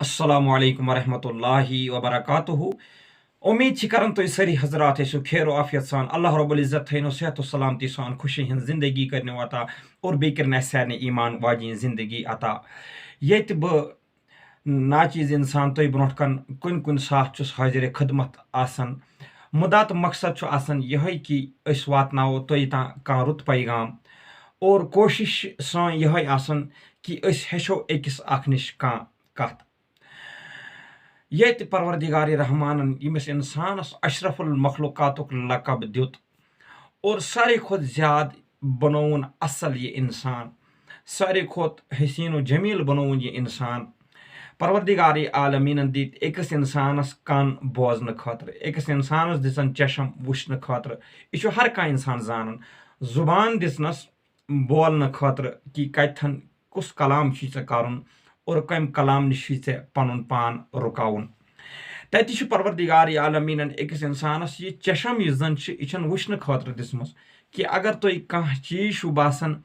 अस्सलामु अलैकुम वरहमतुल्लाहि वबरकातुहु। उम्मीद छी करन तो सारी हजरात ऐसो खैर आफियत सान अल्लाह रब्बुल इज्जत थैनो सेहत व सलामती सान खुशी हन जिंदगी करने अता और बे करने सारे ईमान वाजी जिंदगी अता। ये ब नाचीज इंसान तो ब्रोट कन कुन कुन साथ चुस हाजिर खदमत आसन मुदा तो मकसद छु आसन यही कि अस वातनाओ तो ता कह रुत पैगाम और कोशिश सान यही आसन कि अस हेचो अकिस अख निश कह कथ ये परवरदिगार रहमान यमिस इंसानस अशरफुल मखलूकातुक लकब दुत और सारे खुद ज्यादा बनोन असल ये इंसान सारे खुद हसीन व जमील बनोन ये इंसान परवरदिगार आलमीन दित अकिस इंसानस कान बोजन खतर अकिस इंसानस दिसन चशम वुचन खतर यह हर कह इंसान जानन जुबान दिसनस बोलने खतर कि कतन कुस कलाम कर और कम कलाम नश पन पान रुकावन तति परवरदिगार आलमीन अकिस इंसानस यह चशम जन यह वुचन खतर दिसम कि अगर तुम कह चीज बासान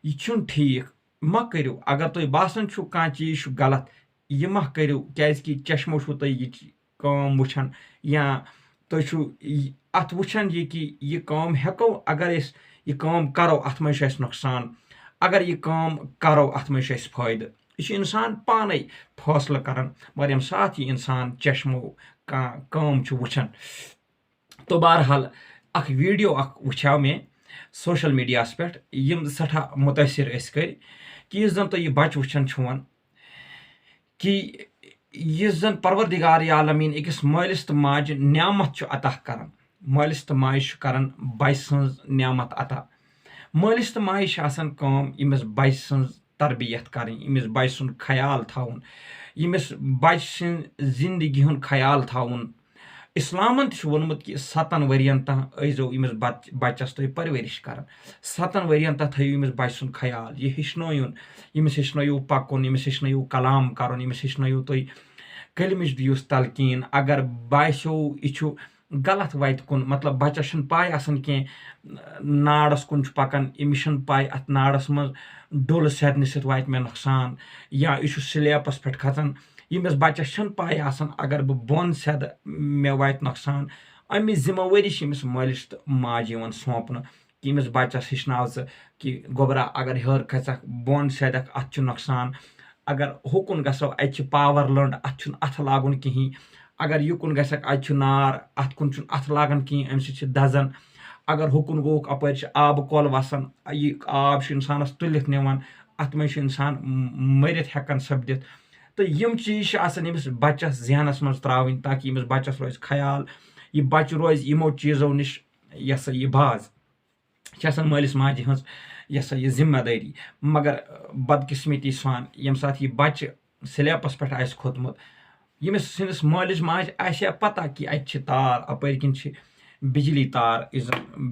यह ठीक मा करो अगर तुम बासान कह चीज गलत यह मा करो क्या चशमो तुम यह वुचान या तुम अत वुचान यह कि यह काम हेको अगर यह काम करो अत मे नुकसान अगर यह काम करो अत मे फायदे यह इंसान पाने फैसला करान मगर यम साथ यह इंसान चशमो काम वुचान। तो बहरहाल अख वीडियो वुचाव मे सोशल मीडिया पे यम सठा मुतासर कर कि इस जन तो यह बच वुचान वन कि इस जन परवरदिगार आलमीन अकिस मालिस तो माज न्यामत अता करान मालिस तो माज करान बच सज न्यामत अता मालिस तो माज काम यमिस बच सज तरबियत कर यमिस बच सुन ख्याल थवन यमिस बच सं जिंदगी हुंद ख्याल थवन इस्लामन वोनमुत कि 7 वरियन तह अजो यमिस बच्चस तुम परवरिश कर 7 वरियन तह थो यमिस बच सुन ख्याल यह हेचन यमिस हेचनो पकुन यमिस हेचनो कलाम कर यमिस हेचनो तुम कलमिच दियुस तलकीन अगर बासो यह गलत वत कुन मतलब बच्चस पाय आसान कह नाड़स कुन पकान यमिस पाय अत नाड़स मज डुल सदन सत मे नुकसान या यह स्लेपस पे खचान यमिस बच्चस पाय आसान अगर बह बोन सद मे वत नुकसान अमि जिम्मेवारी यमिस मालिस तो माज सौंपन कि यमिस बच्चस हेचनाव कि गोबरा अगर हेर खचक बोन सदक अत नुकसान अगर हुकुन गो अत पावर लंड अथ लागुन कहीं अगर युकुन गक अत नार अत कुन अथ लागन कहीं अम सत दजन अगर हुकुन गो अपर आब कल वसान यह आब इंसानस तुलित निवान अत मे इंसान मरित हेकान सपदित तो यम चीज यमिस बच्चस जहनस मज त्रावन ताकि यमिस बच्चस रोज ख्याल यह बच्च रोज यमो चीजों निश यह बाज मालिस माज हज यह जिम्मेदारी मगर बदकिस्मती सान यम साथ यह बच्च स्लेपस पे खोतमुत यमिस सिंस मालिस माज आसा पता कि अत तार अपर किन बिजली तार इस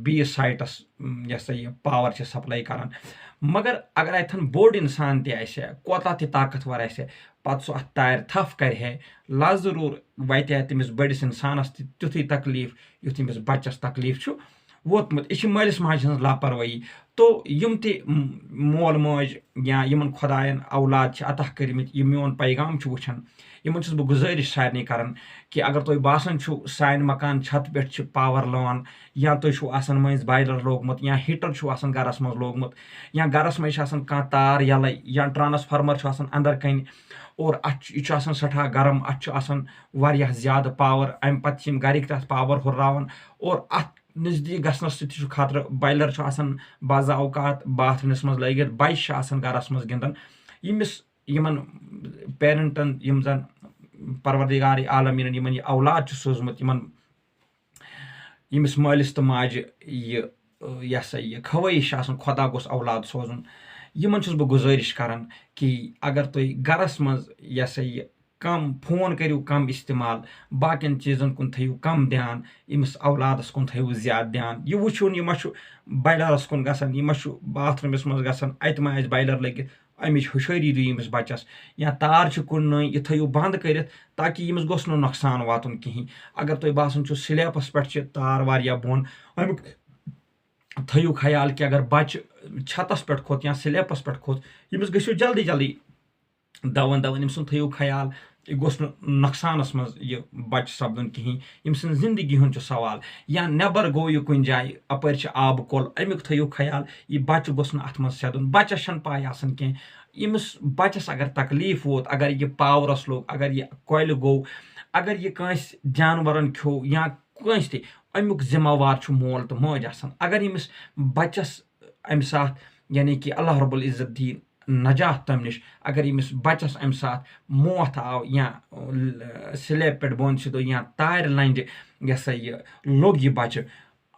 बीस साइटस यह पावर सप्लाई करान मगर अगर अतन बोड़ इंसान तोता ताकतवर पत् सह अत तार थफ कर लाजरूर वत तमिस बड़िस इंसानस तुथ तकलीफ युथ यमिस बच्चस तकलीफ वोतमुत यह मालिस माज हज लापरवाही। तो यम मोल मोज या यमन खुदायन औलाद अता कर्मित यह मोन पैगाम वुचान यमन बह गुजारिश सारे करान कि अगर तुम बासान सान मकान छत पे पावर लॉन या तुम आसान मज बायलर लोगमुत या हीटर आसान गरस मज लोगमुत या गरस मज कह तार यल या ट्रांसफार्मर आसान अंदर कन और यह सठा गरम अत ज्यादा पावर अम पे गरिक तथ पावर हुर्रावन और अत नजदीक गसनस सत खतर बायलर बाजा अवकात बाथरूमस मज लगित बच गरस मज गिंदन यमिस यमन पेरेंटन यम जन परवरदिगार आलमीन यमन यह औलाद सोजमुत यमिस मालिस तो माज यह खवाहिश खुदा गोस औलाद सोजन यमन बह गुजारिश करान कि अगर तुम गरस मज यह कम फोन करो कम इस्तेमाल बाकिन चीज़न कुन थो कम ध्यान यमिस औलादस कुन थो ज्यादा ध्यान यह वुचुन यह मा बायलरस कुन गसान यह मा बाथरूमस मज गसान अत मा बायलर लगित अमिच हुशारी दी यमिस बच्चस या तार कुन यह थो बंद कर ताकि यमिस गोस नुकसान वातुन कहीं अगर तुम बासान स्लेपस पे तार वारिया बोन अमुक थो ख्याल कि अगर बच्च छतस पे खोत या स्लेपस पे खोत यमिस गो जल्दी जल्दी दवन दवन यम सुन थो ख्याल यह गोस नुकसानस मज यह बच सपदन कहीं यम सन जिंदगी हुन सवाल या नेबर गो यह कुन जाए अपर आब कोल अमुक थो ख्याल यह बच गोस अत मज सेदुन बचस पाई आसन कह यमिस बचस अगर तकलीफ वोत अगर यह पावरस लोग अगर यह कोयल गो अगर यह कंस जानवरन खो या कंस ते अमुक जिम्मेवार मोल तो मज आसान अगर यमिस बचस अमि साथ यानी कि अल्लाह रब्बुल इज़्ज़त दी नजात तम नश अगर यमिस बचस अमि साथ मौत आव या स्लेब पे बोन सिदो या तार लंज यह सा यह लोग यह बच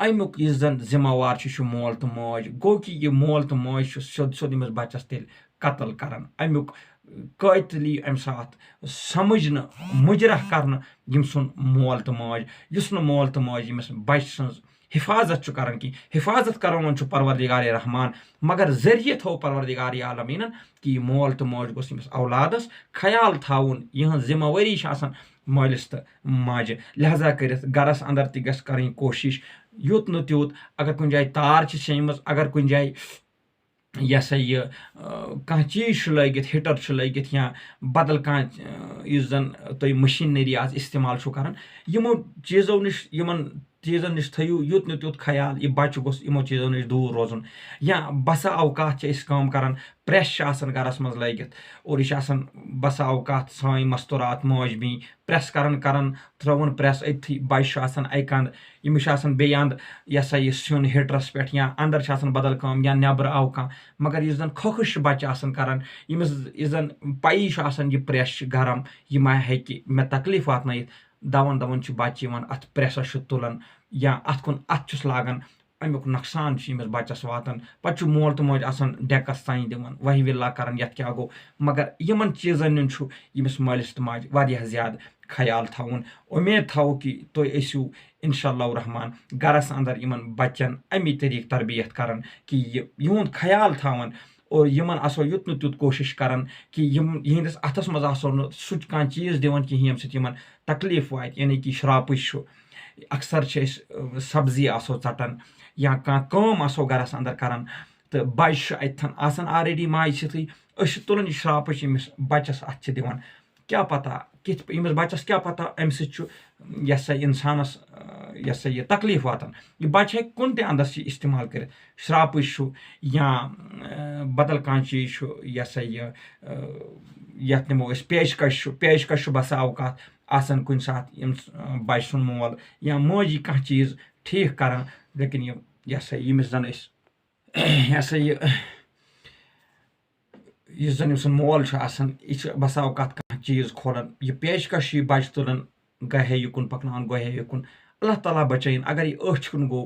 अमुक यह जन जिम्मेवार मोल तो मज गो कि यह मोल तो मज सोद सोद यमिस बचस तेल कत्ल करान अमुक कतली अमि साथ समझ न मुजरह कर यम सुन मोल तो मज युस न मोल तो मज यमिस बच सज हिफाजत करान कि हिफाजत करवन परवरदिगार रहमान मगर जरिए थो परवरदिगार आलमीन कि मोल तो मौज गोस यमिस औलादस ख्याल थाउन यह जिम्मेवारी मालिस तो माजे लिहाजा कर गरस अंदर तक गस करनी कोशिश यूत न त्यूत अगर कुन जाए तार शेमज अगर कुन जाए यह सा यह कह चीज लगित हीटर लगित या बदल कह जन तुम मशीनरी आज इस्तेमाल कर यमो चीज़ों नश चीज़न नश थो यूत न त्यूत ख्याल यह बच गोस यमो चीज़ों नश दूर रोजन या बसा अवकात काम करान प्रेस गरस मज लगित और यह बसा अवकात सान मस्तूरात मौज बी प्रेस करन थ्रोन प्रेस अथी बच अकंद यमिस बे अंद यह सा यह सुन हीटरस पे या अंदर बदल काम या नबर आव कह मगर यह जन खोखश बच करान यमिस यह जन पई यह प्रेस गरम यह मा हे मे तकलीफ वात दवन दवन बच अत प्रेसस तुलान या अत कुन अत लागन अमुक नुकसान यमिस बचस वातान पे मोल तो मौज डेकस तान दिवान वही विल्ला कर ये क्या गो मगर यमन चीज़न यमिस मालिस तो माज वारिया ज्यादा ख्याल थाउन उम्मीद थाओ कि तुम ऐसू इंशाअल्लाह रहमान गरस अंदर यमन बच्चन अमी तरीक तरबियत कर कि यहुंद ख्याल थावन और यमन आसो युत न त्युत कोशिश करान कि यहंदिस अथस मज आसो न सुच कह चीज़ दिवान कि यम सत यमन तकलीफ वात यानी कि शरापिश अक्सर सब्जी आसो चटन या कम आसो गरस अंदर करान तो बच अतन आसान ऑलरेडी माय सिथी तुलन शरापिश यमिस बचस अत दिवान क्या पता कित यमिस बचस क्या पता अम सह सा इंसानस यह सा यह तकलीफ वातान यह बच हे कुन अंदस इस्तेमाल कर शरापिश या बदल कह चीज यह सा यह नमो पेशकश बसा अवकात आसन कुन सात बच सुन मोल या मोजी कह चीज ठीक कर लेकिन यह सा यमिस जन यह सा यह जन सन मोल यह बसा अवकात कह चीज खोलान यह पेशकश यह बच तुलान गहे युकुन पकनान गहे युकुन अल्लाह ताला बचाइन अगर यह अच कुन गो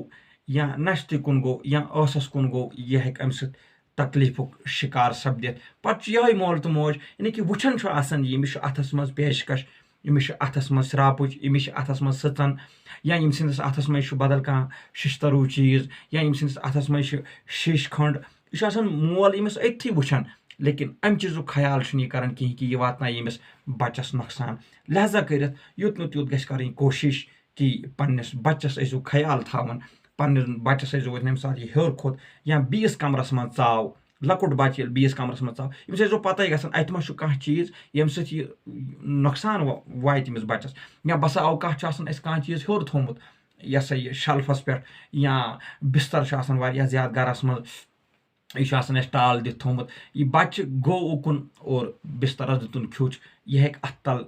या नश्त कुन गो या असस कुन गो यह हे अम सत तकलीफुक शिकार सपदित पे यह मोल तो मौज यानी कि वुचन यमिस अथस मज पेशकश यमिस अथस मज शरापुच यमिस अथस मज सचन या यम सिंदस अथस मज बदल कह शिशतरू चीज या यम सिंदस अथस मज शीश खंड यह मोल यमिस अथी वुचन लेकिन अम चीज़ ख्याल कर कहीं कि यह वात यमिस बचस नुकसान लिहाजा कर यूत न त्यूत गस कर कोशिश कि पन्नस बचस ऐसो ख्याल थावन पन्नस बचस ऐसो यम साथ यह हेर खोत या बीस कमरस मज चाव लकुट बच बीस कमरस मज चाव यमिस ऐसो पता गसान अत मा कह चीज यम सत यह नुकसान वात यमिस बचस या बसा अवकात कह चीज हेर थोमुत यह सा यह शल्फस पे या बिस्तर ज्यादा गरस मज यह टाल दिथ थोमुत यह बच गो उकुन और बिस्तरस दितुन खियुच यह हे अत तल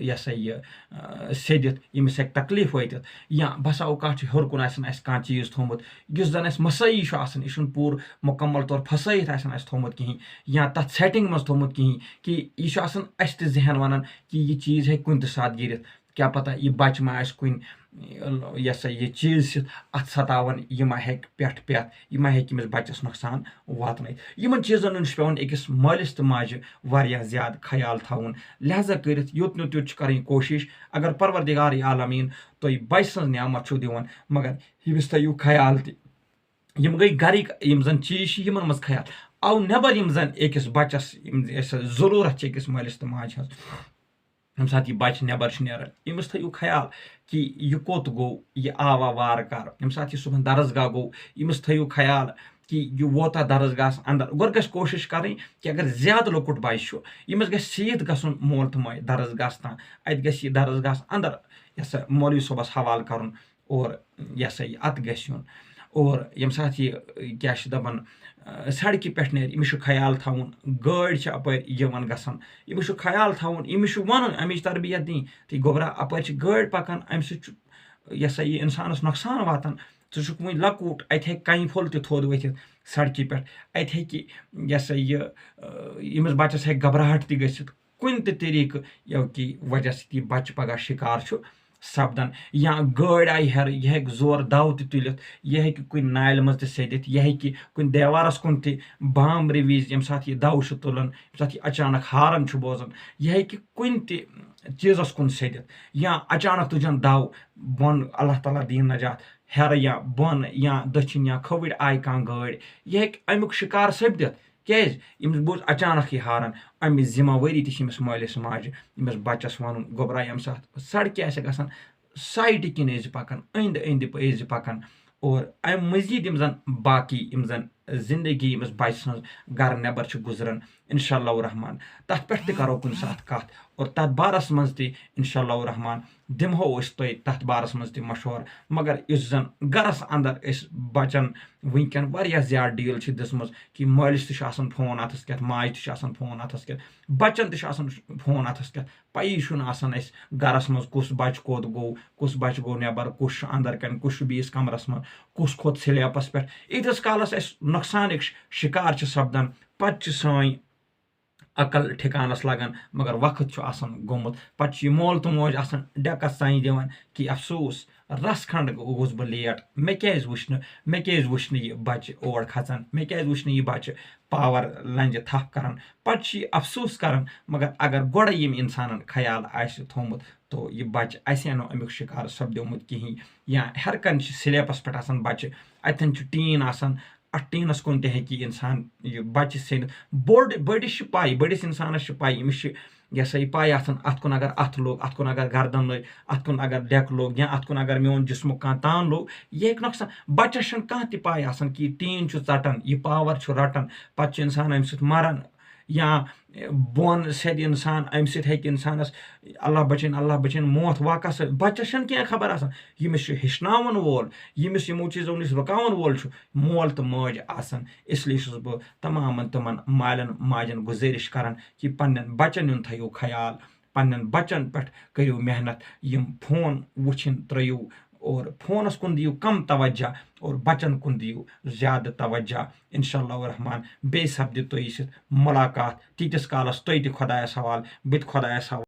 यह सा यह सेदित यमिस हे तकलीफ वात या बसा अवकात हेर कुन कह चीज थोमुत इस जन मसई यह पूर मुकम्मल तौर फसैत थोमुत कहीं या तथ सेटिंग मज थोमुत कहीं कि यह जहन वन कि यह चीज हे कुन साथ गिरत क्या पता यह बच मा कुन यह सा यह चीज अत सतावन यह मा हे पे यह मा हे यमिस बचस नुकसान वातन यमन चीज़न नश पेवन अकिस मालिस तो माजे वारिया ज्यादा ख्याल थाउन लिहाजा कर यूत न त्युत कर कोशिश अगर परवरदिगार आलमीन तुम बच सज नियामत दिवान मगर यमिस थयु ख्याल यम गई गरिक यम जन चीज यमन मज ख्याल आव नेबर यम जन अकिस बचस जरूरत अकिस मालिस तो माज यम साथ यह बच नेबर नेरान यमिस थयु ख्याल कि यह कोत गो यह आवा वार कर यम साथ यह सुबह दरसगाह गो यमिस थयु ख्याल कि यह वोता दरसगाह अंदर गोर गस कोशिश करें कि अगर ज्यादा लुकुट बच्चे यमिस गस सीध गसन मोल तो मोय दरसगाह तान अत गस यह दरसगाह अंदर यह मौलवी सोबस हवाल कर और यह सा यह अत गस युन और यम साथ यह क्या दपान सड़क पे नेर अमिस ख्याल थवन गाड़ अपर यवन गसान अमिस ख्याल थवन अमिस वन अमिच तरबियत दी ती गोबरा अपर गाड़ पकान अम यह सा यह इंसानस नुकसान वातान षुक वह लकूट अत हे कहीं फुल थोद वथित सड़क पे अत हे यह सा यह यमिस बच्चस हे घबराहट तथ कुन तरीक कि वजह सह बच्चे पगह शिकार सपदान या गाड़ आई हेर यह हे जोर दव तुलित यह हे कुन नाल मज सदित यह हे कुन देवारस कुन बामर विज यम साथ यह दव तुलान यम साथ यह अचानक हारन बोजान यह हे कुन चीजस कुन सदित या अचानक तुझन दव बन अल्लाह ताला दीन नजात हेर या बन या दक्षिण या खवड़ आई कह गाड़ यह हे अमुक शिकार सपदित क्या बोज अचानक यह हारान अमि जिम्मेवारी तमिस मालिस माजे यमिस बच्चस वन गोबरा यम साथ सड़क गसान साइड किन पकान अंद अंद पकान और अम मजीद यम जन बाकी यम जन जिंदगी यमिस बच्च गर नबर गुजरान इंशाअल्लाह रहमान तथ पे करो कुन साथ कत और तथ बारस मज इंशाअल्लाह रहमान दिमहो तथ बारस मज मशवर मगर इस जन गरस अंदर बचन वनकन वारिया ज्यादा डील दिसमज कि मालिस तन फोन अथस कत माज तन फोन अथस कत बच्चन तन फोन अथस कत पई गरस मज कुस बच कोत गो कुस बच गो नबर कुछ अंदर कन कुछ बीस कमरस मज कुस खोत स्लैपस पे ईतस कालस नुकसान शिकार सपदान पे सन अकल ठिकानस लगान मगर वक्त गोमुत पे मोल तो मोज डेकस साई दिवान कि अफसोस रस खंड गोस बह लेट मे क्या वुच यह बच्चे ओर खचान मे क्या वुच यह बच्चे पावर लंज थप करान पे अफसोस करान मगर अगर गोड़ यम इंसान ख्याल थोमुत तो यह बच्चे अस नो अमुक शिकार सपदोमुत कहीं या हेरकन स्लैपस पे बच्चे अतन टीन आसान अट टीनस कुन हे इंसान यह बच्चे सन बड़िस पाई बड़िस इंसानस पाई अमिस यह सा यह पाई अत कुन अगर अथ लोग अत कुन अगर गर्दन लग अत कुन अगर डेक लोग या अत कुन अगर मोन जिस्मुक कह तान लोग यह हे नुकसान बच्चस कह पाई कि टीन षटन यह पावर रटन पे इंसान अम सत मरान या बोन सद इंसान अम इंसानस अल्लाह बचन मौत वाक़ा बच्चस क्या खबर यमिस हेचनावन वोल यमिस यमो चीज़ों नश रुकावन वोल मोल तो माज इसलिए बह तमाम तमन मालन माजन गुजारिश करान कि पन्न बच्चन हुंद थो ख्याल पन्न बच्चन पे करो मेहनत यम फोन वुचिन त्रो और फोनस कुन दियो कम तवज्जा और बच्चन कुन दियो ज्यादा तवज्जा इंशाअल्लाह रहमान बे सपद तो मुलाकात तीतिस कालस तुम खुदायस हवाल बत खुदायस हवाल।